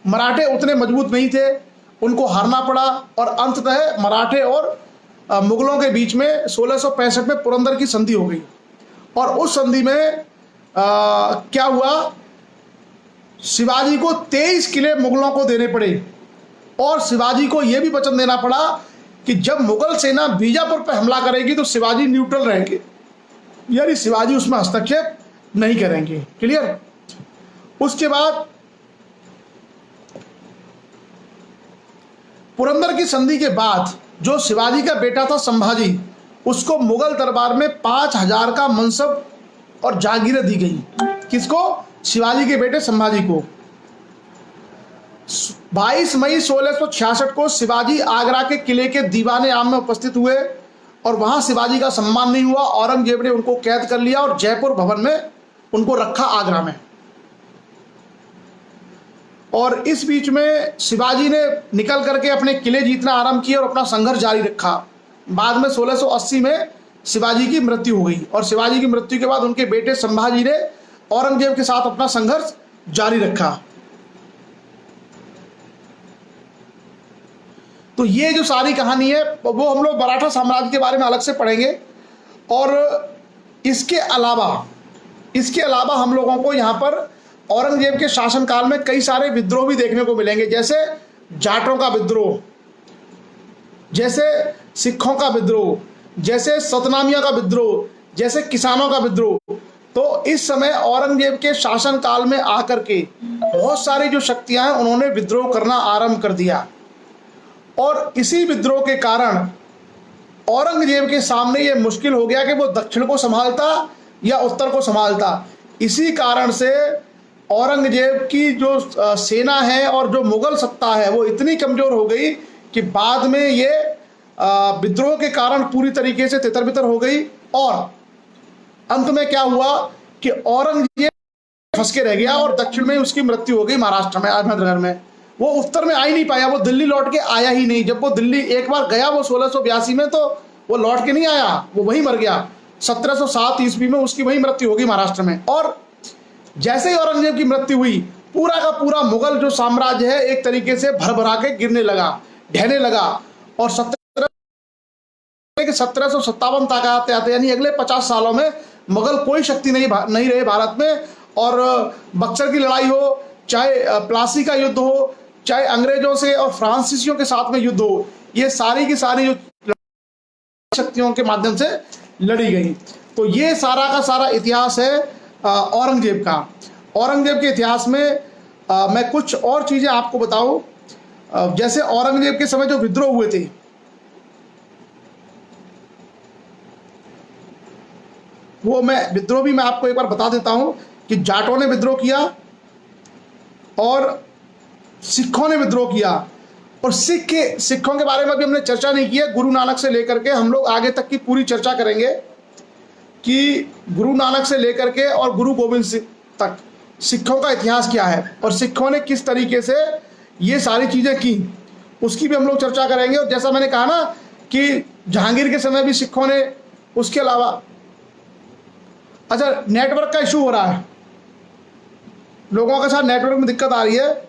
मराठे उतने मजबूत नहीं थे, उनको हारना पड़ा और अंततः मराठे और मुगलों के बीच में 1665 में पुरंदर की संधि हो गई। और उस संधि में क्या हुआ? शिवाजी को 23 किले मुगलों को देने पड़े और शिवाजी को यह भी वचन देना पड़ा कि जब मुगल सेना बीजापुर पर हमला करेगी तो शिवाजी न्यूट्रल रहेंगे, यानी शिवाजी उसमें हस्तक्षेप नहीं करेंगे। क्लियर? उसके बाद पुरंदर की संधि के बाद जो शिवाजी का बेटा था संभाजी, उसको मुगल दरबार में 5000 का मनसब और जागीरें दी गई। किसको? शिवाजी के बेटे संभाजी को। 22 मई 1666 को शिवाजी आगरा के किले के दीवाने आम में उपस्थित हुए और वहां शिवाजी का सम्मान नहीं हुआ। औरंगजेब ने उनको कैद कर लिया और जयपुर भवन में उनको रखा, आगरा में। और इस बीच में शिवाजी ने निकल करके अपने किले जीतना आरंभ किया और अपना संघर्ष जारी रखा। बाद में 1680 में शिवाजी की मृत्यु हो गई और शिवाजी की मृत्यु के बाद उनके बेटे संभाजी ने औरंगजेब के साथ अपना संघर्ष जारी रखा। तो ये जो सारी कहानी है वो हम लोग मराठा साम्राज्य के बारे में अलग से पढ़ेंगे। और इसके अलावा हम लोगों को यहाँ पर औरंगजेब के शासनकाल में कई सारे विद्रोह भी देखने को मिलेंगे, जैसे जाटों का विद्रोह, जैसे सिखों का विद्रोह, जैसे सतनामियों का विद्रोह, जैसे किसानों का विद्रोह। तो इस समय औरंगजेब के शासनकाल में आकर के बहुत सारी जो शक्तियां हैं उन्होंने विद्रोह करना आरंभ कर दिया और इसी विद्रोह के कारण औरंगजेब के सामने ये मुश्किल हो गया कि वो दक्षिण को संभालता या उत्तर को संभालता। इसी कारण से औरंगजेब की जो सेना है और जो मुगल सत्ता है वो इतनी कमजोर हो गई कि बाद में ये विद्रोह के कारण पूरी तरीके से तितर-बितर हो गई। और अंत में क्या हुआ कि औरंगजेब फंस के रह गया और दक्षिण में उसकी मृत्यु हो गई, महाराष्ट्र में, अहमदनगर में। वो उत्तर में आ ही नहीं पाया, वो दिल्ली लौट के आया ही नहीं। जब वो दिल्ली एक बार गया वो 1682 में, तो वो लौट के नहीं आया, वो वहीं मर गया। 1707 ईस्वी में उसकी वहीं मृत्यु होगी महाराष्ट्र में। और जैसे ही औरंगजेब की मृत्यु हुई, पूरा का पूरा मुगल जो साम्राज्य है एक तरीके से भरभरा के गिरने लगा, ढहने लगा। और 1757 तक आते यानी अगले 50 सालों में मुगल कोई शक्ति नहीं रहे भारत में। और बक्सर की लड़ाई हो, चाहे प्लासी का युद्ध हो, चाहे अंग्रेजों से और फ्रांसीसियों के साथ में युद्ध हो, ये सारी की सारी जो शक्तियों के माध्यम से लड़ी गई। तो ये सारा का सारा इतिहास है औरंगजेब का। औरंगजेब के इतिहास में मैं कुछ और चीजें आपको बताऊं। जैसे औरंगजेब के समय जो विद्रोह हुए थे, वो विद्रोह भी मैं आपको एक बार बता देता हूं कि जाटों ने विद्रोह किया और सिखों ने विद्रोह किया। और सिखों के बारे में भी हमने चर्चा नहीं की है। गुरु नानक से लेकर के हम लोग आगे तक की पूरी चर्चा करेंगे कि गुरु नानक से लेकर के और गुरु गोविंद सिंह तक सिखों का इतिहास क्या है और सिखों ने किस तरीके से ये सारी चीज़ें की, उसकी भी हम लोग चर्चा करेंगे। और जैसा मैंने कहा ना कि जहांगीर के समय भी सिखों ने, उसके अलावा अच्छा, नेटवर्क का इशू हो रहा है, लोगों के साथ नेटवर्क में दिक्कत आ रही है।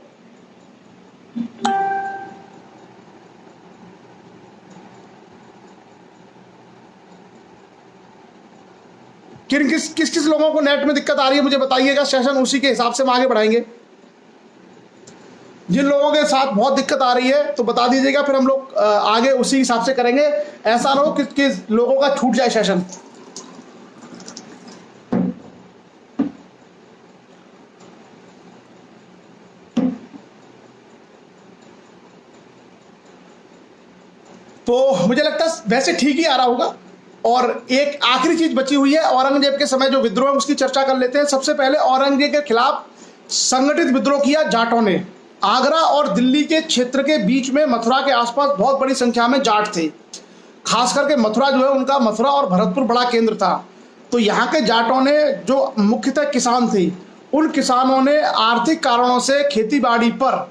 किस किस लोगों को नेट में दिक्कत आ रही है मुझे बताइएगा, सेशन उसी के हिसाब से हम आगे बढ़ाएंगे। जिन लोगों के साथ बहुत दिक्कत आ रही है तो बता दीजिएगा, फिर हम लोग आगे उसी हिसाब से करेंगे। ऐसा ना हो कि लोगों का छूट जाए सेशन। तो मुझे लगता है वैसे ठीक ही आ रहा होगा। और एक आखिरी चीज बची हुई है, औरंगजेब के समय जो विद्रोह है उसकी चर्चा कर लेते हैं। सबसे पहले औरंगजेब के खिलाफ संगठित विद्रोह किया जाटों ने। आगरा और दिल्ली के क्षेत्र के बीच में मथुरा के आसपास बहुत बड़ी संख्या में जाट थे। खास करके मथुरा जो है उनका, मथुरा और भरतपुर बड़ा केंद्र था। तो यहाँ के जाटों ने, जो मुख्यतः किसान थे, उन किसानों ने आर्थिक कारणों से खेती बाड़ी पर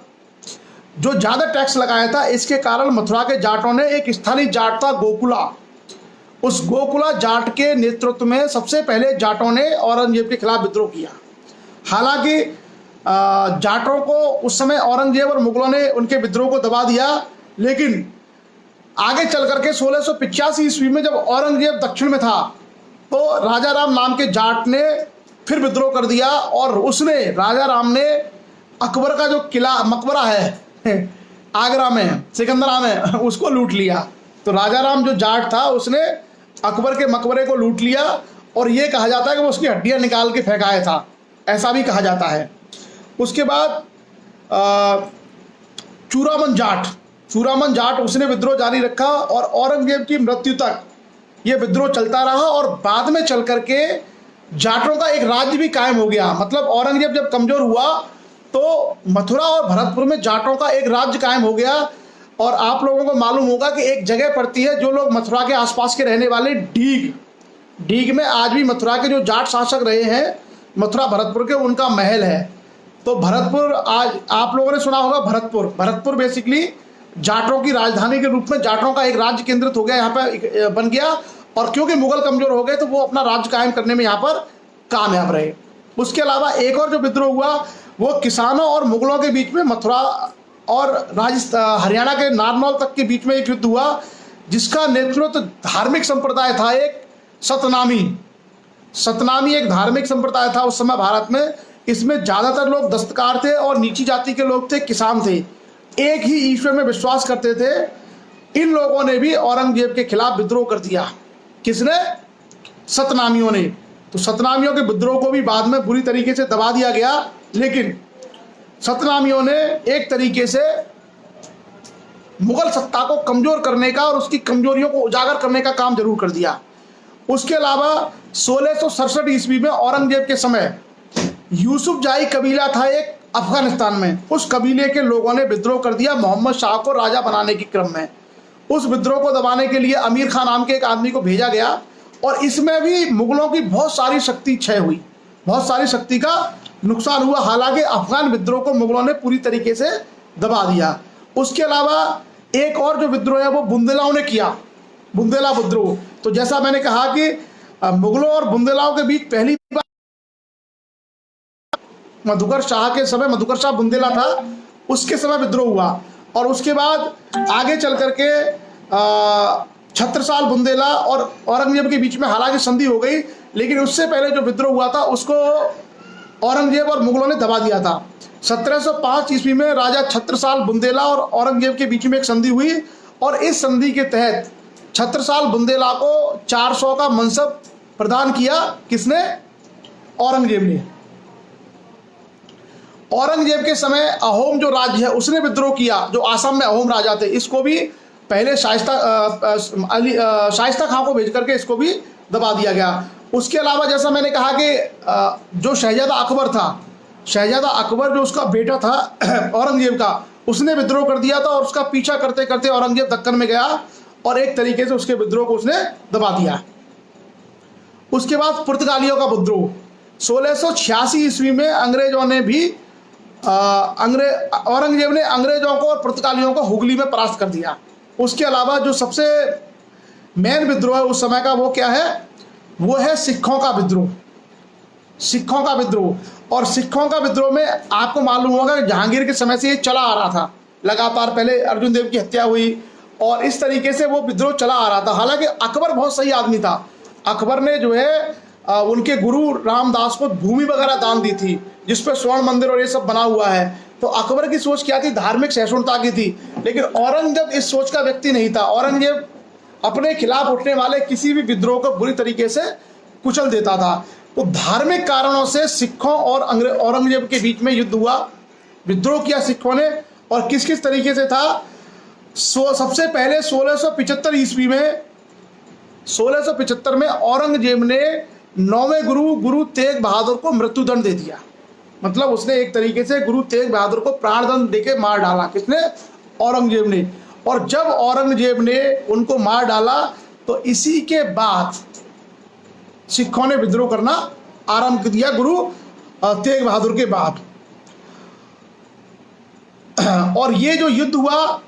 जो ज्यादा टैक्स लगाया था, इसके कारण मथुरा के जाटों ने, एक स्थानीय जाट था गोकुला, उस गोकुला जाट के नेतृत्व में सबसे पहले जाटों ने औरंगजेब के खिलाफ विद्रोह किया। हालांकि जाटों को उस समय औरंगजेब और मुगलों ने उनके विद्रोह को दबा दिया, लेकिन आगे चल करके 1685 ईस्वी में जब औरंगजेब दक्षिण में था तो राजा राम नाम के जाट ने फिर विद्रोह कर दिया और उसने, राजा राम ने अकबर का जो किला मकबरा है आगरा में, सिकंदरा में, उसको लूट लिया। तो राजा राम जो जाट था उसने अकबर के मकबरे को लूट लिया और ये कहा जाता है कि वो उसकी हड्डियां निकाल के फेंकाया था, ऐसा भी कहा जाता है। उसके बाद चूरामन जाट उसने विद्रोह जारी रखा और औरंगजेब की मृत्यु तक ये विद्रोह चलता रहा और बाद में चल करके जाटों का एक राज्य भी कायम हो गया। मतलब औरंगजेब जब कमजोर हुआ तो मथुरा और भरतपुर में जाटों का एक राज्य कायम हो गया। और आप लोगों को मालूम होगा कि एक जगह पड़ती है, जो लोग मथुरा के आसपास के रहने वाले, डीग में आज भी मथुरा के जो जाट शासक रहे हैं मथुरा भरतपुर के, उनका महल है। तो भरतपुर, आज आप लोगों ने सुना होगा भरतपुर बेसिकली जाटों की राजधानी के रूप में जाटों का एक राज्य केंद्रित हो गया, यहाँ पर बन गया। और क्योंकि मुगल कमजोर हो गए तो वो अपना राज्य कायम करने में यहाँ पर कामयाब रहे। उसके अलावा एक और जो विद्रोह हुआ वो किसानों और मुगलों के बीच में, मथुरा और हरियाणा के नारनौल तक के बीच में एक युद्ध हुआ, जिसका नेतृत्व धार्मिक संप्रदाय था, एक सतनामी एक धार्मिक संप्रदाय था उस समय भारत में। इसमें ज्यादातर लोग दस्तकार थे और नीची जाति के लोग थे, किसान थे, एक ही ईश्वर में विश्वास करते थे। इन लोगों ने भी औरंगजेब के खिलाफ विद्रोह कर दिया। किसने? सतनामियों ने। तो सतनामियों के विद्रोह को भी बाद में बुरी तरीके से दबा दिया गया, लेकिन सतनामियों ने एक तरीके से मुगल सत्ता को कमजोर करने का और उसकी कमजोरियों को उजागर करने का काम जरूर कर दिया। उसके अलावा 1667 ईस्वी में औरंगजेब के समय यूसुफ जाई कबीला था एक अफगानिस्तान में, उस कबीले के लोगों ने विद्रोह कर दिया मोहम्मद शाह को राजा बनाने के क्रम में। उस विद्रोह को दबाने के लिए अमीर खान नाम के एक आदमी को भेजा गया और इसमें भी मुगलों की बहुत सारी शक्ति क्षय हुई, बहुत सारी शक्ति का नुकसान हुआ। हालांकि अफगान विद्रोह को मुगलों ने पूरी तरीके से दबा दिया। उसके अलावा एक और जो विद्रोह है वो बुंदेलाओं ने किया, बुंदेला विद्रोह। तो जैसा मैंने कहा कि मुगलों और बुंदेलाओं के बीच पहली बार मधुकर शाह के समय, मधुकर शाह बुंदेला था, उसके समय विद्रोह हुआ। और उसके बाद आगे चल करके छत्रसाल बुंदेला और औरंगजेब के बीच में हालांकि संधि हो गई, लेकिन उससे पहले जो विद्रोह हुआ था उसको औरंगजेब और मुगलों ने दबा दिया था। 1705 ईस्वी में राजा छत्रसाल बुंदेला और औरंगजेब के बीच में एक संधि हुई और इस संधि के तहत छत्रसाल बुंदेला को 400 का मनसब प्रदान किया। किसने? औरंगजेब ने। औरंगजेब के समय अहोम जो राज्य है उसने विद्रोह किया, जो आसाम में अहोम राजा थे। इसको भी पहले शाइस्ता खां को भेज करके इसको भी दबा दिया गया। उसके अलावा जैसा मैंने कहा कि जो शहजादा अकबर था, शहजादा अकबर जो उसका बेटा था औरंगजेब का, उसने विद्रोह कर दिया था और उसका पीछा करते करते औरंगजेब दक्कन में गया और एक तरीके से उसके विद्रोह को उसने दबा दिया। उसके बाद पुर्तगालियों का विद्रोह 1686 ईस्वी में अंग्रेजों ने भी औरंगजेब ने अंग्रेजों को और पुर्तगालियों को हुगली में परास्त कर दिया। उसके अलावा जो सबसे मेन विद्रोह है उस समय का वो क्या है? वो है सिखों का विद्रोह। सिखों का विद्रोह। और सिखों का विद्रोह में आपको मालूम होगा जहांगीर के समय से ये चला आ रहा था, लगातार पहले अर्जुन देव की हत्या हुई और इस तरीके से वो विद्रोह चला आ रहा था। हालांकि अकबर बहुत सही आदमी था, अकबर ने जो है उनके गुरु रामदास को भूमि वगैरह दान दी थी जिसपे स्वर्ण मंदिर और ये सब बना हुआ है। तो अकबर की सोच क्या थी, धार्मिक सहिष्णुता की थी। लेकिन औरंगजेब इस सोच का व्यक्ति नहीं था। औरंगजेब अपने खिलाफ उठने वाले किसी भी विद्रोह को बुरी तरीके से कुचल देता था। तो धार्मिक कारणों से सिखों और औरंगजेब के बीच में युद्ध हुआ, विद्रोह किया सिखों ने। और किस किस तरीके से था, सबसे पहले 1675 ईस्वी में 1675 में औरंगजेब ने 9वें गुरु तेग बहादुर को मृत्युदंड दे दिया। मतलब उसने एक तरीके से गुरु तेग बहादुर को प्राणदंड देके मार डाला। किसने? औरंगजेब ने। और जब औरंगजेब ने उनको मार डाला तो इसी के बाद सिखों ने विद्रोह करना आरंभ कर दिया गुरु तेग बहादुर के बाद। और ये जो युद्ध हुआ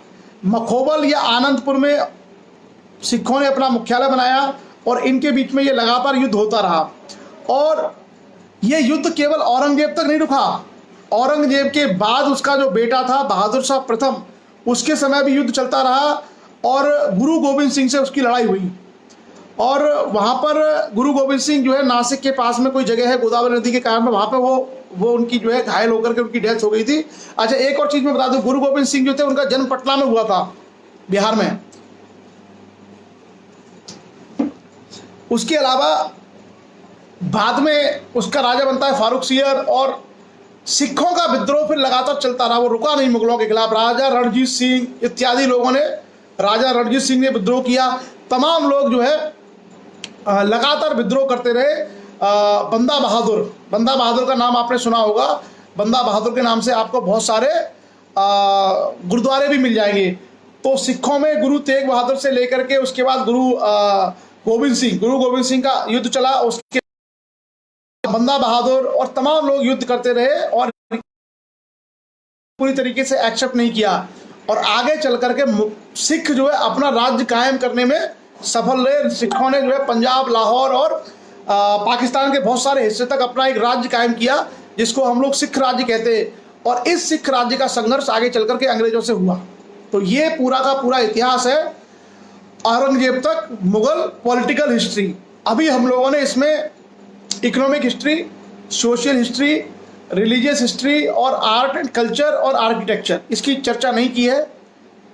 मखोबल या आनंदपुर में सिखों ने अपना मुख्यालय बनाया और इनके बीच में ये लगातार युद्ध होता रहा। और ये युद्ध केवल औरंगजेब तक नहीं रुका, औरंगजेब के बाद उसका जो बेटा था बहादुर शाह प्रथम, उसके समय भी युद्ध चलता रहा और गुरु गोविंद सिंह से उसकी लड़ाई हुई। और वहाँ पर गुरु गोविंद सिंह जो है नासिक के पास में कोई जगह है गोदावरी नदी के कारण, वहाँ पे वो उनकी जो है घायल होकर के उनकी डेथ हो गई थी। अच्छा, एक और चीज़ मैं बता दूं, गुरु गोविंद सिंह जो थे उनका जन्म पटना में हुआ था, बिहार में। उसके अलावा बाद में उसका राजा बनता है फारूक सियर। और सिखों का विद्रोह फिर लगातार चलता रहा, वो रुका नहीं मुगलों के खिलाफ। राजा रणजीत सिंह इत्यादि लोगों ने, राजा रणजीत सिंह ने विद्रोह किया। तमाम लोग जो है लगातार विद्रोह करते रहे। बंदा बहादुर का नाम आपने सुना होगा। बंदा बहादुर के नाम से आपको बहुत सारे गुरुद्वारे भी मिल जाएंगे। तो सिखों में गुरु तेग बहादुर से लेकर के उसके बाद गुरु गोविंद सिंह का युद्ध चला। उसके बंदा बहादुर और तमाम लोग युद्ध करते रहे और पूरी तरीके से एक्सेप्ट नहीं किया। और आगे चल करके सिख जो है अपना राज्य कायम करने में सफल रहे। सिखों ने जो है पंजाब, लाहौर और पाकिस्तान के बहुत सारे हिस्से तक अपना एक राज्य कायम किया जिसको हम लोग सिख राज्य कहते हैं। और इस सिख राज्य का संघर्ष आगे चल करके अंग्रेजों से हुआ। तो ये पूरा का पूरा इतिहास है औरंगजेब तक, मुगल पॉलिटिकल हिस्ट्री। अभी हम लोगों ने इसमें economic history, social history, religious history और आर्ट एंड कल्चर और आर्किटेक्चर इसकी चर्चा नहीं की है।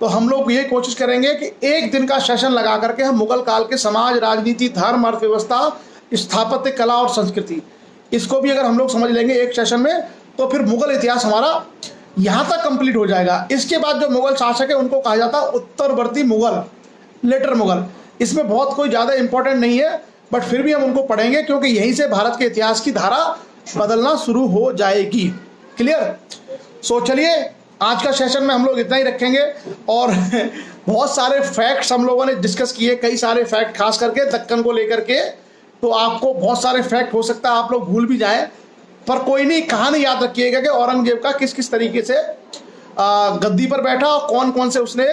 तो हम लोग ये कोशिश करेंगे कि एक दिन का सेशन लगा करके हम मुगल काल के समाज, राजनीति, धर्म, अर्थव्यवस्था, स्थापत्य कला और संस्कृति, इसको भी अगर हम लोग समझ लेंगे एक सेशन में तो फिर मुगल इतिहास हमारा यहाँ तक कंप्लीट हो जाएगा। इसके बाद जो मुगल शासक है उनको कहा जाता है उत्तरवर्ती मुगल, लेटर मुगल। इसमें बहुत कोई ज़्यादा इंपॉर्टेंट नहीं है, बट फिर भी हम उनको पढ़ेंगे क्योंकि यहीं से भारत के इतिहास की धारा बदलना शुरू हो जाएगी। क्लियर? सो चलिए आज का सेशन में हम लोग इतना ही रखेंगे। और बहुत सारे फैक्ट्स हम लोगों ने डिस्कस किए, कई सारे फैक्ट खास करके दक्कन को लेकर के। तो आपको बहुत सारे फैक्ट हो सकता है आप लोग भूल भी जाएं, पर कोई नहीं, कहानी याद रखिएगा कि औरंगजेब का किस किस तरीके से गद्दी पर बैठा और कौन कौन से उसने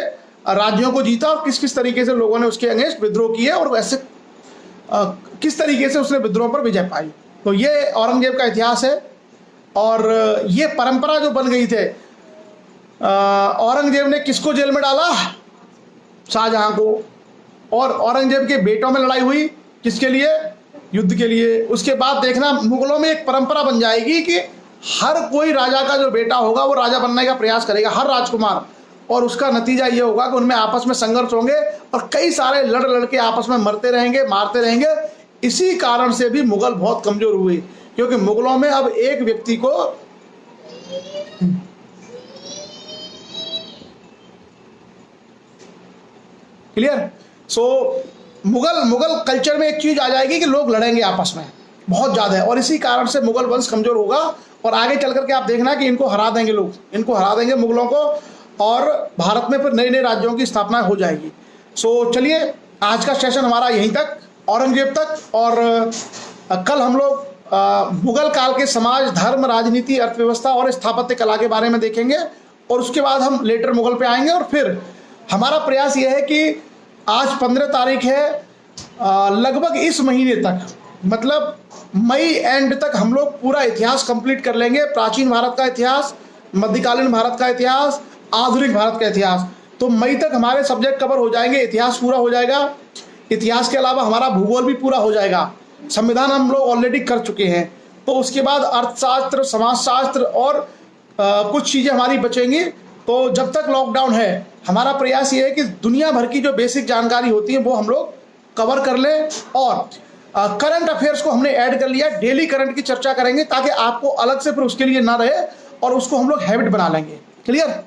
राज्यों को जीता और किस किस तरीके से लोगों ने उसके अगेंस्ट विद्रोह किए और वैसे किस तरीके से उसने विद्रोह पर विजय पाई। तो ये औरंगजेब का इतिहास है। और ये परंपरा जो बन गई थे, औरंगजेब ने किसको जेल में डाला? शाहजहां को। और औरंगजेब के बेटों में लड़ाई हुई, किसके लिए? युद्ध के लिए। उसके बाद देखना मुगलों में एक परंपरा बन जाएगी कि हर कोई राजा का जो बेटा होगा वो राजा बनने का प्रयास करेगा, हर राजकुमार। और उसका नतीजा ये होगा कि उनमें आपस में संघर्ष होंगे और कई सारे लड़ के आपस में मरते रहेंगे, मारते रहेंगे। इसी कारण से भी मुगल बहुत कमजोर हुए, क्योंकि मुगलों में अब एक व्यक्ति को क्लियर। सो मुगल कल्चर में एक चीज आ जाएगी कि लोग लड़ेंगे आपस में बहुत ज्यादा है, और इसी कारण से मुगल वंश कमजोर होगा। और आगे चल करके आप देखना कि इनको हरा देंगे लोग, इनको हरा देंगे मुगलों को, और भारत में फिर नए नए राज्यों की स्थापना हो जाएगी। सो चलिए आज का सेशन हमारा यहीं तक, औरंगजेब तक। और कल हम लोग मुगल काल के समाज, धर्म, राजनीति, अर्थव्यवस्था और स्थापत्य कला के बारे में देखेंगे। और उसके बाद हम लेटर मुगल पे आएंगे। और फिर हमारा प्रयास यह है कि आज 15 तारीख है, लगभग इस महीने तक मतलब मई एंड तक हम लोग पूरा इतिहास कंप्लीट कर लेंगे, प्राचीन भारत का इतिहास, मध्यकालीन भारत का इतिहास, आधुनिक भारत का इतिहास। तो मई तक हमारे सब्जेक्ट कवर हो जाएंगे, इतिहास पूरा हो जाएगा। इतिहास के अलावा हमारा भूगोल भी पूरा हो जाएगा, संविधान हम लोग ऑलरेडी कर चुके हैं। तो उसके बाद अर्थशास्त्र, समाजशास्त्र और कुछ चीज़ें हमारी बचेंगी। तो जब तक लॉकडाउन है, हमारा प्रयास ये है कि दुनिया भर की जो बेसिक जानकारी होती है वो हम लोग कवर कर लें। और करंट अफेयर्स को हमने ऐड कर लिया, डेली करंट की चर्चा करेंगे ताकि आपको अलग से फिर उसके लिए ना रहे, और उसको हम लोग हैबिट बना लेंगे। क्लियर?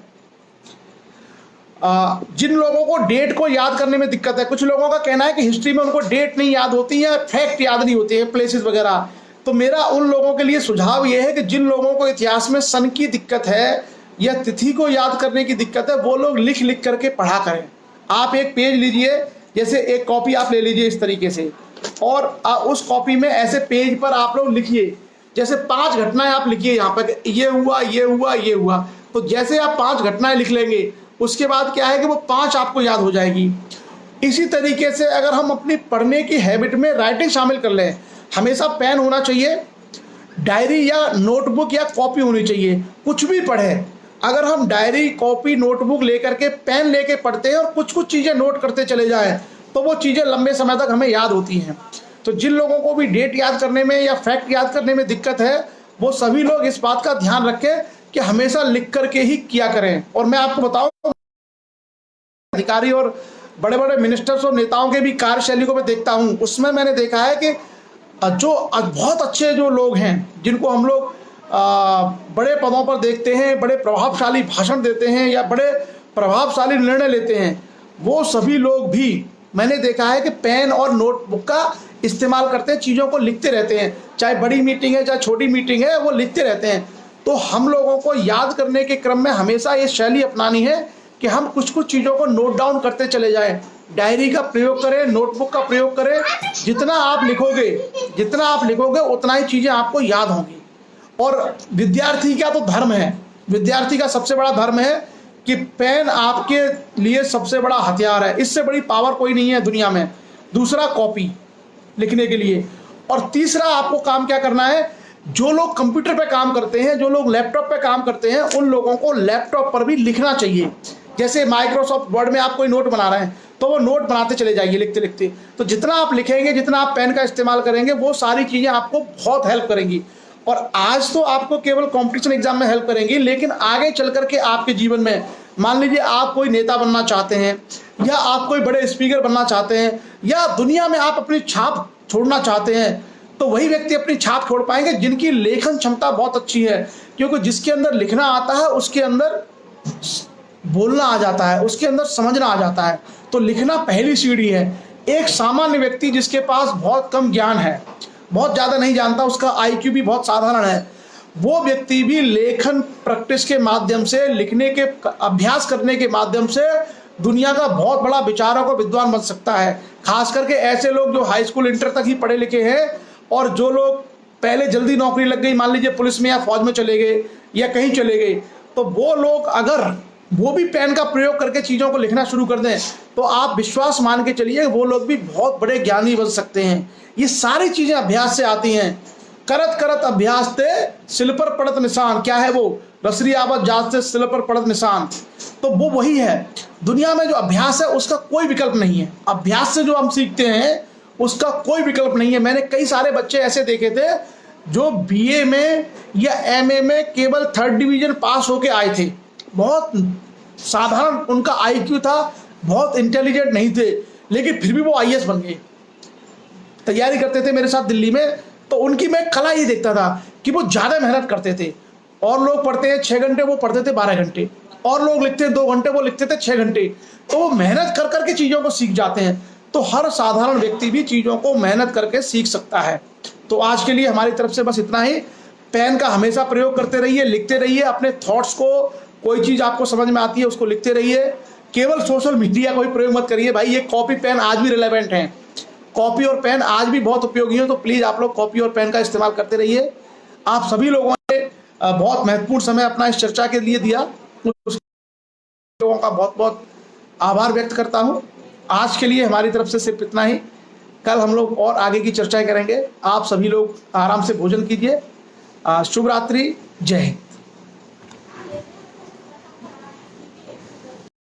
जिन लोगों को डेट को याद करने में दिक्कत है, कुछ लोगों का कहना है कि हिस्ट्री में उनको डेट नहीं याद होती है, फैक्ट याद नहीं होते हैं, प्लेसेस वगैरह। तो मेरा उन लोगों के लिए सुझाव ये है कि जिन लोगों को इतिहास में सन की दिक्कत है या तिथि को याद करने की दिक्कत है, वो लोग लिख लिख करके पढ़ा करें। आप एक पेज लीजिए, जैसे एक कॉपी आप ले लीजिए इस तरीके से, और उस कॉपी में ऐसे पेज पर आप लोग लिखिए, जैसे 5 घटनाएं आप लिखिए यहाँ पर, ये हुआ, ये हुआ, ये हुआ। तो जैसे आप 5 घटनाएं लिख लेंगे, उसके बाद क्या है कि वो 5 आपको याद हो जाएगी। इसी तरीके से अगर हम अपनी पढ़ने की हैबिट में राइटिंग शामिल कर लें, हमेशा पेन होना चाहिए, डायरी या नोटबुक या कॉपी होनी चाहिए। कुछ भी पढ़े, अगर हम डायरी, कॉपी, नोटबुक लेकर के, पेन लेके पढ़ते हैं और कुछ कुछ चीज़ें नोट करते चले जाएं, तो वो चीज़ें लंबे समय तक हमें याद होती हैं। तो जिन लोगों को भी डेट याद करने में या फैक्ट याद करने में दिक्कत है, वो सभी लोग इस बात का ध्यान रखें कि हमेशा लिख करके ही किया करें। और मैं आपको बताऊं, अधिकारी और बड़े बड़े मिनिस्टर्स और नेताओं के भी कार्यशैली को मैं देखता हूं, उसमें मैंने देखा है कि जो बहुत अच्छे जो लोग हैं, जिनको हम लोग बड़े पदों पर देखते हैं, बड़े प्रभावशाली भाषण देते हैं या बड़े प्रभावशाली निर्णय लेते हैं, वो सभी लोग भी मैंने देखा है कि पेन और नोटबुक का इस्तेमाल करते हैं, चीज़ों को लिखते रहते हैं। चाहे बड़ी मीटिंग है, चाहे छोटी मीटिंग है, वो लिखते रहते हैं। तो हम लोगों को याद करने के क्रम में हमेशा ये शैली अपनानी है कि हम कुछ कुछ चीज़ों को नोट डाउन करते चले जाएं। डायरी का प्रयोग करें, नोटबुक का प्रयोग करें। जितना आप लिखोगे उतना ही चीज़ें आपको याद होंगी। और विद्यार्थी का तो धर्म है, विद्यार्थी का सबसे बड़ा धर्म है कि पेन आपके लिए सबसे बड़ा हथियार है, इससे बड़ी पावर कोई नहीं है दुनिया में। दूसरा, कॉपी लिखने के लिए। और तीसरा, आपको काम क्या करना है, जो लोग कंप्यूटर पे काम करते हैं, जो लोग लैपटॉप पे काम करते हैं, उन लोगों को लैपटॉप पर भी लिखना चाहिए। जैसे माइक्रोसॉफ्ट वर्ड में आप कोई नोट बना रहे हैं, तो वो नोट बनाते चले जाइए लिखते लिखते। तो जितना आप लिखेंगे, जितना आप पेन का इस्तेमाल करेंगे, वो सारी चीज़ें आपको बहुत हेल्प करेंगी। और आज तो आपको केवल कॉम्पिटिशन एग्जाम में हेल्प करेंगी, लेकिन आगे चल करके आपके जीवन में, मान लीजिए आप कोई नेता बनना चाहते हैं, या आप कोई बड़े स्पीकर बनना चाहते हैं, या दुनिया में आप अपनी छाप छोड़ना चाहते हैं, तो वही व्यक्ति अपनी छाप छोड़ पाएंगे जिनकी लेखन क्षमता बहुत अच्छी है। क्योंकि जिसके अंदर लिखना आता है, उसके अंदर बोलना आ जाता है, उसके अंदर समझना आ जाता है। तो लिखना पहली सीढ़ी है। एक सामान्य व्यक्ति जिसके पास बहुत कम ज्ञान है, बहुत ज़्यादा नहीं जानता, उसका IQ भी बहुत साधारण है, वो व्यक्ति भी लेखन प्रैक्टिस के माध्यम से, लिखने के अभ्यास करने के माध्यम से दुनिया का बहुत बड़ा विचारक और विद्वान बन सकता है। खास करके ऐसे लोग जो हाई स्कूल, इंटर तक ही पढ़े लिखे हैं, और जो लोग पहले जल्दी नौकरी लग गई, मान लीजिए पुलिस में या फौज में चले गए या कहीं चले गए, तो वो लोग अगर वो भी पेन का प्रयोग करके चीज़ों को लिखना शुरू कर दें, तो आप विश्वास मान के चलिए वो लोग भी बहुत बड़े ज्ञानी बन सकते हैं। ये सारी चीज़ें अभ्यास से आती हैं। करत करत अभ्यास ते सिल पर पड़त निशान। क्या है वो? रसरी आवत जात से सिल पर पड़त निशान। तो वो वही है। दुनिया में जो अभ्यास है उसका कोई विकल्प नहीं है। अभ्यास से जो हम सीखते हैं उसका कोई विकल्प नहीं है। मैंने कई सारे बच्चे ऐसे देखे थे जो BA में या MA में केवल 3rd डिवीजन पास होके आए थे। बहुत साधारण उनका IQ था, बहुत इंटेलिजेंट नहीं थे, लेकिन फिर भी वो IAS बन गए। तैयारी करते थे मेरे साथ दिल्ली में, तो उनकी मैं कला ही देखता था कि वो ज़्यादा मेहनत करते थे। और लोग पढ़ते हैं 6 घंटे, वो पढ़ते थे 12 घंटे। और लोग लिखते हैं 2 घंटे, वो लिखते थे 6 घंटे। तो वो मेहनत कर करके चीज़ों को सीख जाते हैं। तो हर साधारण व्यक्ति भी चीज़ों को मेहनत करके सीख सकता है। तो आज के लिए हमारी तरफ से बस इतना ही। पेन का हमेशा प्रयोग करते रहिए, लिखते रहिए अपने थॉट्स को। कोई चीज़ आपको समझ में आती है उसको लिखते रहिए। केवल सोशल मीडिया का ही प्रयोग मत करिए भाई। ये कॉपी पेन आज भी रिलेवेंट हैं, कॉपी और पेन आज भी बहुत उपयोगी है। तो प्लीज़ आप लोग कॉपी और पेन का इस्तेमाल करते रहिए। आप सभी लोगों ने बहुत महत्वपूर्ण समय अपना इस चर्चा के लिए दिया, लोगों का बहुत बहुत आभार व्यक्त करता हूँ। आज के लिए हमारी तरफ से सिर्फ इतना ही। कल हम लोग और आगे की चर्चाएं करेंगे। आप सभी लोग आराम से भोजन कीजिए। शुभ रात्रि, जय हिंद।